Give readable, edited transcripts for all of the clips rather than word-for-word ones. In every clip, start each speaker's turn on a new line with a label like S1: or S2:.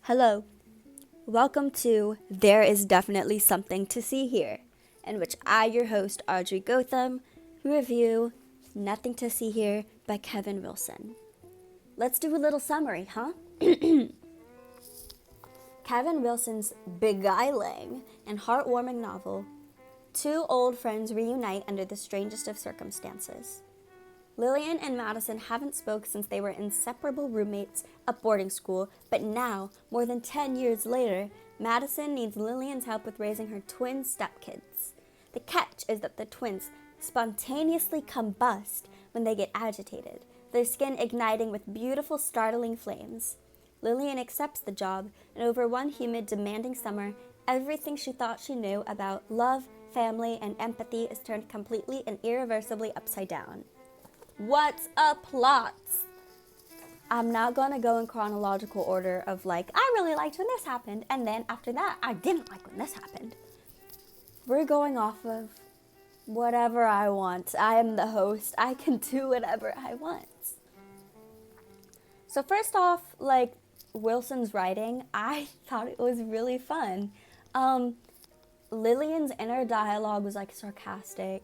S1: Hello, welcome to There Is Definitely Something to See Here, in which I, your host, Audrey Gotham, review Nothing to See Here by Kevin Wilson. Let's do a little summary, huh? Kevin Wilson's beguiling and heartwarming novel, two old friends reunite under the strangest of circumstances. Lillian and Madison haven't spoke since they were inseparable roommates at boarding school, but now, more than 10 years later, Madison needs Lillian's help with raising her twin stepkids. The catch is that the twins spontaneously combust when they get agitated, their skin igniting with beautiful, startling flames. Lillian accepts the job, and over one humid, demanding summer, everything she thought she knew about love, family, and empathy is turned completely and irreversibly upside down. What's a plot? I'm not going to go in chronological order of I really liked when this happened, and then after that, I didn't like when this happened. We're going off of whatever I want. I am the host. I can do whatever I want. So first off, Wilson's writing, I thought it was really fun. Lillian's inner dialogue was sarcastic,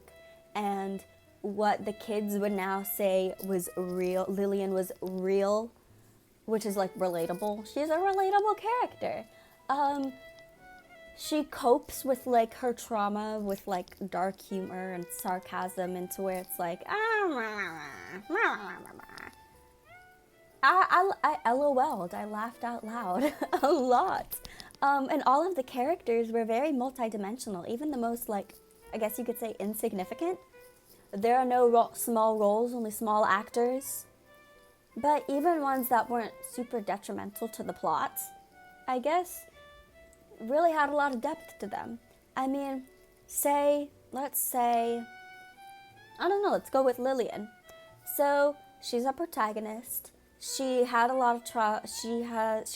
S1: and what the kids would now say was real. Lillian was real, which is relatable. She's a relatable character. She copes with her trauma with dark humor and sarcasm, into where it's I LOL'd. I laughed out loud a lot. And all of the characters were very multidimensional, even the most I guess you could say insignificant. There are no small roles, only small actors. But even ones that weren't super detrimental to the plot, I guess, really had a lot of depth to them. I mean, let's say, I don't know, let's go with Lillian. So, she's a protagonist. She had a lot of trauma. She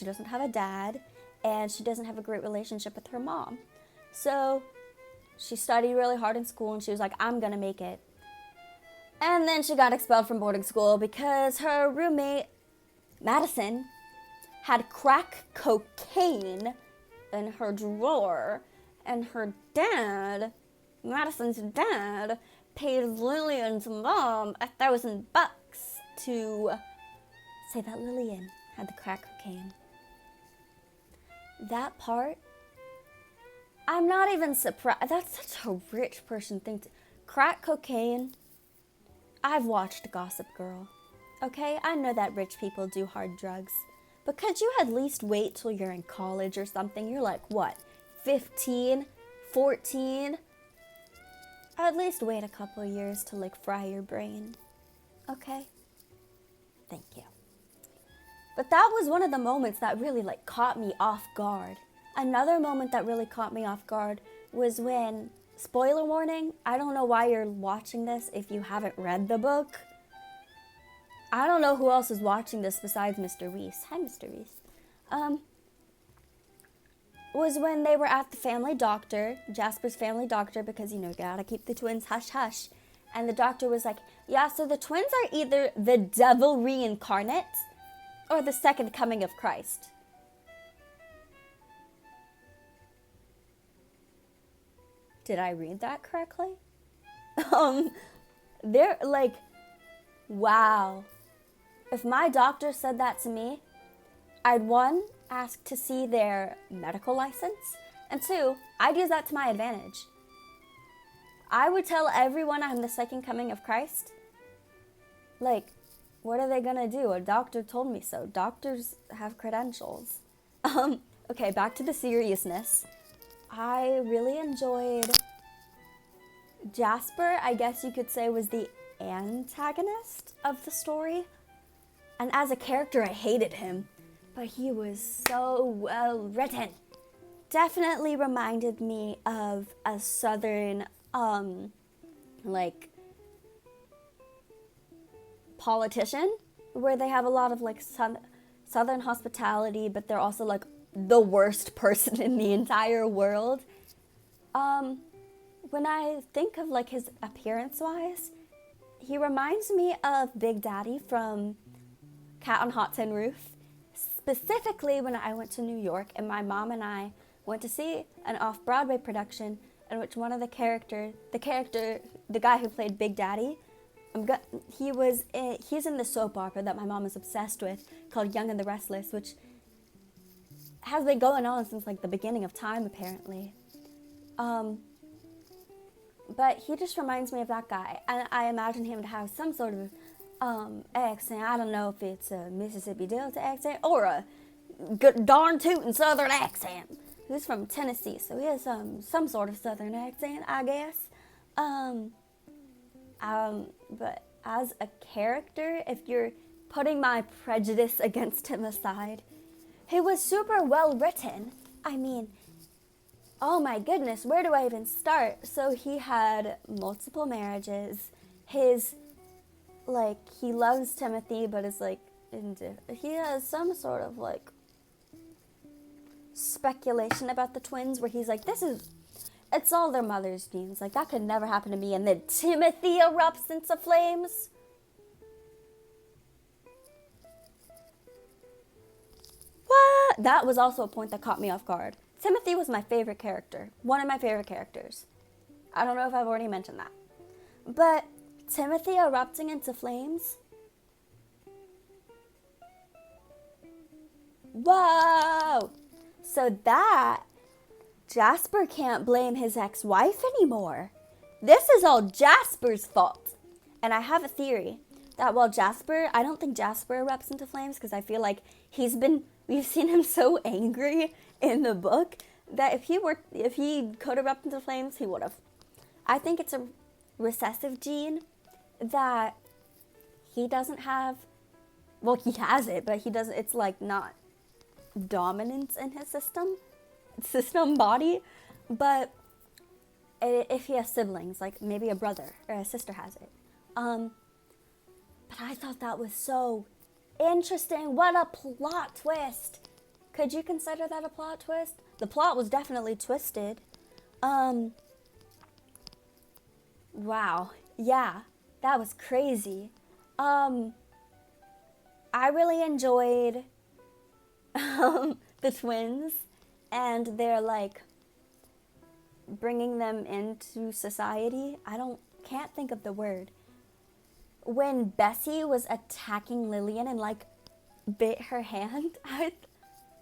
S1: doesn't have a dad, and she doesn't have a great relationship with her mom. So, she studied really hard in school, and she was like, I'm gonna make it. And then she got expelled from boarding school because her roommate, Madison, had crack cocaine in her drawer. And her dad, Madison's dad, paid Lillian's mom $1,000 to say that Lillian had the crack cocaine. That part, I'm not even surprised. That's such a rich person thing to... Crack cocaine... I've watched Gossip Girl, okay? I know that rich people do hard drugs. But could you at least wait till you're in college or something? You're 15, 14? At least wait a couple years to fry your brain, okay? Thank you. But that was one of the moments that really caught me off guard. Another moment that really caught me off guard was when... Spoiler warning, I don't know why you're watching this if you haven't read the book. I don't know who else is watching this besides Mr. Reese. Hi, Mr. Reese. Was when they were at the family doctor, Jasper's family doctor, because, gotta keep the twins hush-hush. And the doctor was like, yeah, so the twins are either the devil reincarnate or the second coming of Christ. Did I read that correctly? They're wow. If my doctor said that to me, I'd 1, ask to see their medical license, and 2, I'd use that to my advantage. I would tell everyone I'm the second coming of Christ. What are they gonna do? A doctor told me so. Doctors have credentials. Okay, back to the seriousness. I really enjoyed Jasper, I guess you could say, was the antagonist of the story. And as a character, I hated him. But he was so well written. Definitely reminded me of a southern, politician, where they have a lot of, southern hospitality, but they're also, the worst person in the entire world. When I think of his appearance-wise, he reminds me of Big Daddy from Cat on Hot Tin Roof, specifically when I went to New York and my mom and I went to see an off-Broadway production in which one of the guy who played Big Daddy, he's in the soap opera that my mom is obsessed with called Young and the Restless, which has been going on since like the beginning of time apparently. But he just reminds me of that guy, and I imagine him to have some sort of accent. I don't know if it's a Mississippi Delta accent or a good darn tootin' Southern accent. He's from Tennessee, so he has some sort of Southern accent, I guess. But as a character, if you're putting my prejudice against him aside, he was super well written. I mean, oh my goodness, where do I even start? So he had multiple marriages. He loves Timothy, but is like, he has some sort of like speculation about the twins where he's like, it's all their mother's genes. Like, that could never happen to me. And then Timothy erupts into flames. What? That was also a point that caught me off guard. Timothy was my favorite character. One of my favorite characters. I don't know if I've already mentioned that. But Timothy erupting into flames? Whoa! So that Jasper can't blame his ex-wife anymore. This is all Jasper's fault. And I have a theory that I don't think Jasper erupts into flames because I feel like we've seen him so angry in the book that if he could erupt into flames, he would have. I think it's a recessive gene that he doesn't have. Well, he has it, but he doesn't. It's like not dominant in his system body. But if he has siblings, like maybe a brother or a sister has it. But I thought that was so interesting. What a plot twist. Could you consider that a plot twist? The plot was definitely twisted. Wow. Yeah, that was crazy. I really enjoyed the twins and their like bringing them into society. Can't think of the word. When Bessie was attacking Lillian and like bit her hand,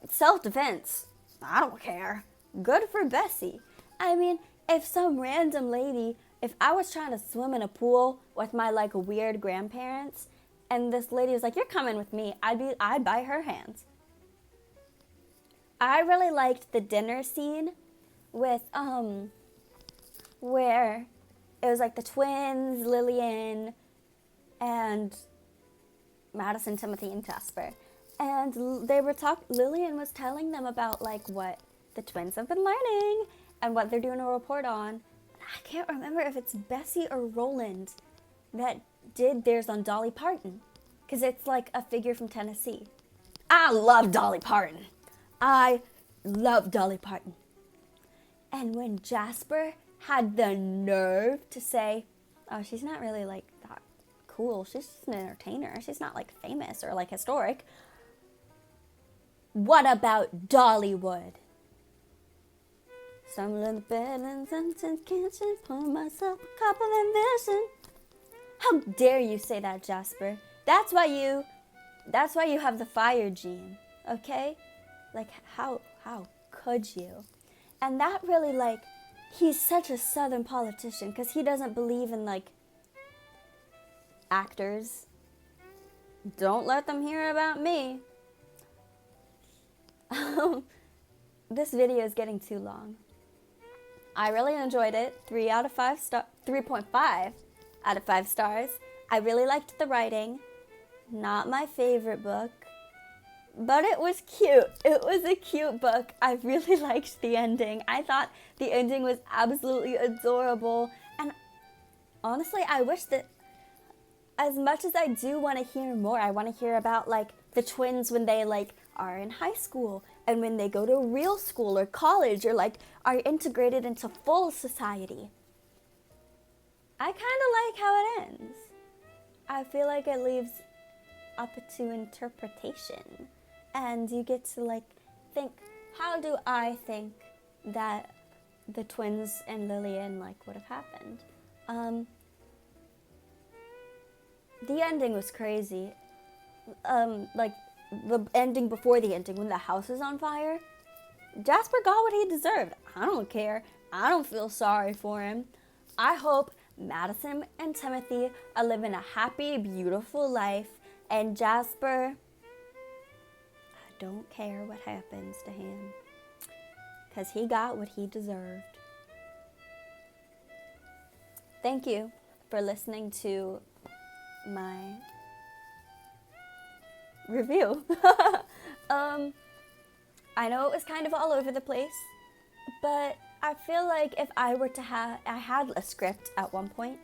S1: self-defense. I don't care. Good for Bessie. I mean, if some random lady, if I was trying to swim in a pool with my like weird grandparents, and this lady was like, "You're coming with me," I'd bite her hands. I really liked the dinner scene with where it was like the twins, Lillian, and Madison, Timothy, and Jasper. And they were Lillian was telling them about like what the twins have been learning and what they're doing a report on. I can't remember if it's Bessie or Roland that did theirs on Dolly Parton, because it's like a figure from Tennessee. I love Dolly Parton. I love Dolly Parton. And when Jasper had the nerve to say, "Oh, she's not really like that cool. She's just an entertainer. She's not like famous or like historic." What about Dollywood? Stumbling in the bed and sometimes can't just pour myself a cup of ambition. How dare you say that, Jasper? That's why you have the fire gene, okay? Like, how could you? And that really, like, he's such a Southern politician because he doesn't believe in, like, actors. Don't let them hear about me. This video is getting too long. I really enjoyed it. 3.5 out of 5 stars. I really liked the writing. Not my favorite book, but it was cute. It was a cute book. I really liked the ending. I thought the ending was absolutely adorable. And honestly, I wish that as much as I do want to hear more, I want to hear about like the twins when they like are in high school and when they go to real school or college or like are integrated into full society. I kind of like how it ends. I feel like it leaves up to interpretation. and you get to like think, how do I think that the twins and Lillian like would have happened? The ending was crazy. Like the ending before the ending, when the house is on fire, Jasper got what he deserved. I don't care. I don't feel sorry for him. I hope Madison and Timothy are living a happy, beautiful life, and Jasper, I don't care what happens to him, because he got what he deserved. Thank you for listening to my review. I know it was kind of all over the place, but I feel like if I were to I had a script at one point,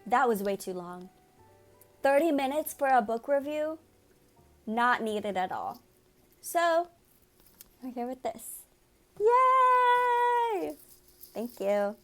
S1: that was way too long. 30 minutes for a book review, not needed at all. So, we're here with this. Yay! Thank you.